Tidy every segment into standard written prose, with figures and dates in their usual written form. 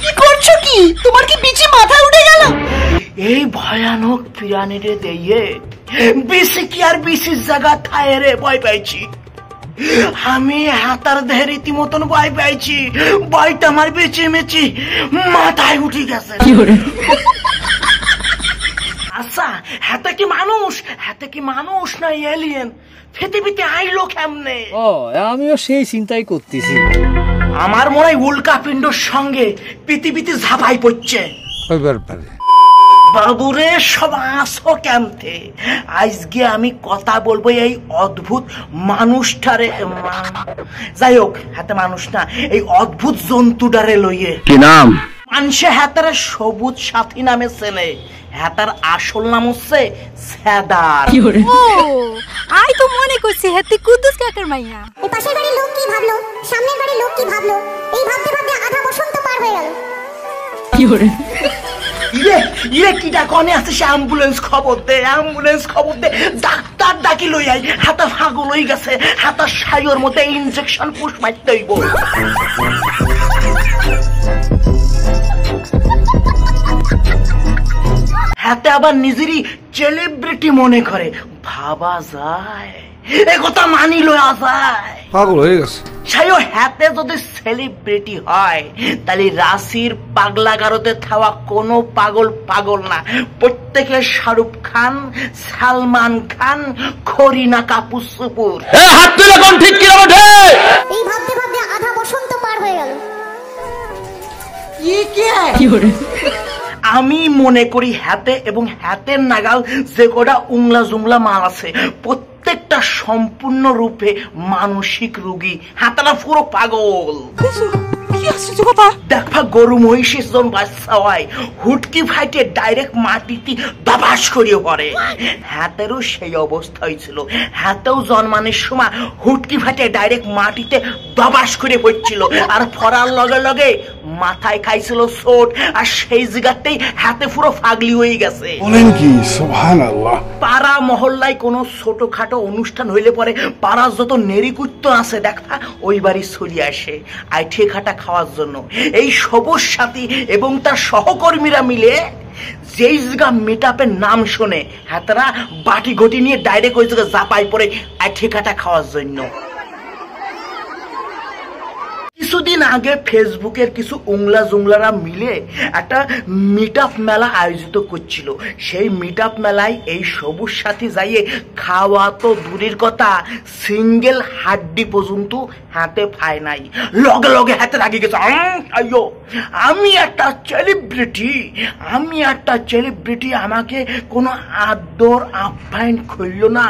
কি করছো কি? তোমার কি বিচি মাথায় উঠে গেল? এই ভয়ানক পিরানিরে দিয়ে বিসি কি আর বিসির জায়গা থায় রে, ভয় পাইছি আমি। হাতার দেহে রীতিমতন ভয় পাইছি। ভয়টা আমার বেঁচে মেচি মাথায় উঠে গেছে। আচ্ছা, হাতে কি মানুষ? হাতে কি মানুষ না এলিয়েন? পৃথিবীতে আইলো কেমনে? আমিও সেই চিন্তাই করতেছি। আমার মনে হয় উল্কা পিণ্ডর সঙ্গে পৃথিবীতে ঝাঁপাই পড়ছে। বাবুরে, সব আসো কেমতে? আজকে আমি কথা বলবো এই অদ্ভুত মানুষটারে, যাই হোক হাতে মানুষ না, এই অদ্ভুত জন্তুটারে লইয়ে। কি নাম? মানুষে হাতারে সবুজ সাথী নামে চেনে। হাতার আসল নাম হচ্ছে সেদার। আই তো মনে করছি হাতি কুদ্দুস কাকার মাইয়া। এই পাশের বাড়ির লোক কি ভাবলো, সামনের বাড়ির লোক কি ভাবলো, এই ভাবতে ভাবতে আধা বসন্ত পার হয়ে গেল। ইরে কিটা কনে আছে? সে অ্যাম্বুলেন্স খবর দে, অ্যাম্বুলেন্স খবর দে, ডাক্তার ডাকি লই আই। হাতা ফাগল হয়ে গেছে, হাতার সাইয়ের মধ্যে ইনজেকশন পুশ মারতে হইব। হাতে আবার নিজেরই সেলিব্রিটি মনে করে, ভাবা যায়? এ কথা মানি লয়া যায়। পাগল হয়ে গেছে। সাইও হাতে যদি সেলিব্রিটি হয় তাহলে রাশির পাগলা গারোতে থাওয়া কোনো পাগল পাগল না। প্রত্যেকে শাহরুখ খান, সালমান খান, করিনা কাপুর সুপুর। হাত তুলে কোন ঠিক কি ওঠে? এই ভাবতে ভাবতে আধা বসন্ত পার হয়ে গেল। আমি মনে করি হাতে এবং হাতের নাগাল যে কটা উংলা জুংলা মাল আছে প্রত্যেকটা সম্পূর্ণ রূপে মানসিক রোগী। হাতারা পুরো পাগল। দেখা গরু মহিষের জন বাচ্চা হয়, হুটকি ফাইটে ডাইরেক্ট মাটিতে দাবাস করিয়ে পড়ে। হাতেরও সেই অবস্থা হয়েছিল। হাতেও জন্মানোর সময় হুটকি ফাইটে ডাইরেক্ট মাটিতে দাবাস করে পড়ছিল, আর ফরার লগে লগে মাথায় খাইছিল চোট, আর সেই জায়গাতেই হাতে পুরো ফাগলি হয়ে গেছে। বলেন কি? সুবহানাল্লাহ। পাড়া মহল্লায় কোনো ছোটখাটো অনুষ্ঠান হইলে পরে পাড়ার যত নেরিকুত্ত আছে দেখা ওই বাড়ি ছড়িয়ে আসে আইঠে খাটা খাওয়ার জন্য। এই সবুজ সাথী এবং তার সহকর্মীরা মিলে যেই জায়গা মিটআপের নাম শোনে হাতারা বাটি ঘটি নিয়ে ডাইরেক্ট ওই জায়গায় জাপাই পড়ে আইঠে খাটা খাওয়ার জন্য। কিছুদিন আগে ফেসবুকের কিছু উংলা জুংলারা মিলে একটা মিটআপ মেলা আয়োজিত করছিল। সেই মিটআপ মেলায় এই সবুজ সাথী যাইয়ে খাওয়া তো দূরের কথা, সিঙ্গেল হাড্ডি পর্যন্ত হাতে পায় নাই। লগে লগে হাতে রাগি গেছে, আইয়ো আমি একটা সেলিব্রিটি, আমাকে কোনো আদর আপ্যায়ন করলো না।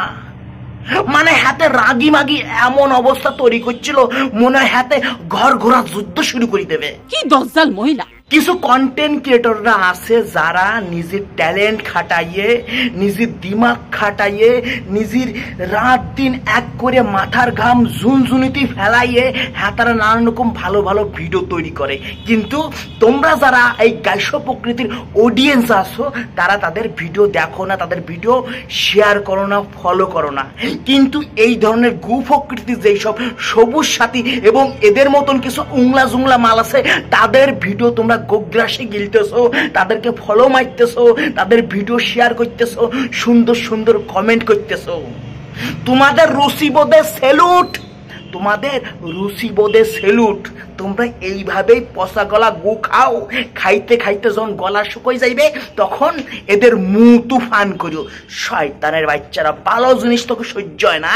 মানে হাতে রাগি মাগি এমন অবস্থা তৈরি করছিল মনে হয় হাতে ঘর ঘোরা যুদ্ধ শুরু করে দেবে। কি দজ্জাল মহিলা। কিছু কন্টেন্ট ক্রিয়েটররা আছে যারা নিজের ট্যালেন্ট খাটাইয়ে, নিজের দিমাগ খাটাইয়ে, নিজের রাত দিন এক করে মাথার ঘাম ঝুনঝুনিতে ফেলাইয়ে হাতারা নানান রকম ভালো ভালো ভিডিও তৈরি করে। কিন্তু তোমরা যারা এই গাইস প্রকৃতির অডিয়েন্স আছো তারা তাদের ভিডিও দেখো না, তাদের ভিডিও শেয়ার করো না, ফলো করো না। কিন্তু এই ধরনের গু প্রকৃতির যেই সব সবুজ সাথী এবং এদের মতন কিছু উংলা জুংলা মাল আছে তাদের ভিডিও তোমরা গোগ্রাসে গিলতেছো, তাদেরকে ফলো মারতেছো, তাদের ভিডিও শেয়ার করতেছো, সুন্দর সুন্দর কমেন্ট করতেছো। তোমাদের রুচিবোধে স্যালুট, তোমাদের রুচিবোধে স্যালুট। তোমরা এইভাবেই পচা গলা গু খাও, খাইতে খাইতে যখন গলা শুকাই যাইবে তখন এদের মুখ তুফান করিও। শয়তানের বাচ্চারা, ভালো জিনিস তোকে সহ্য হয় না।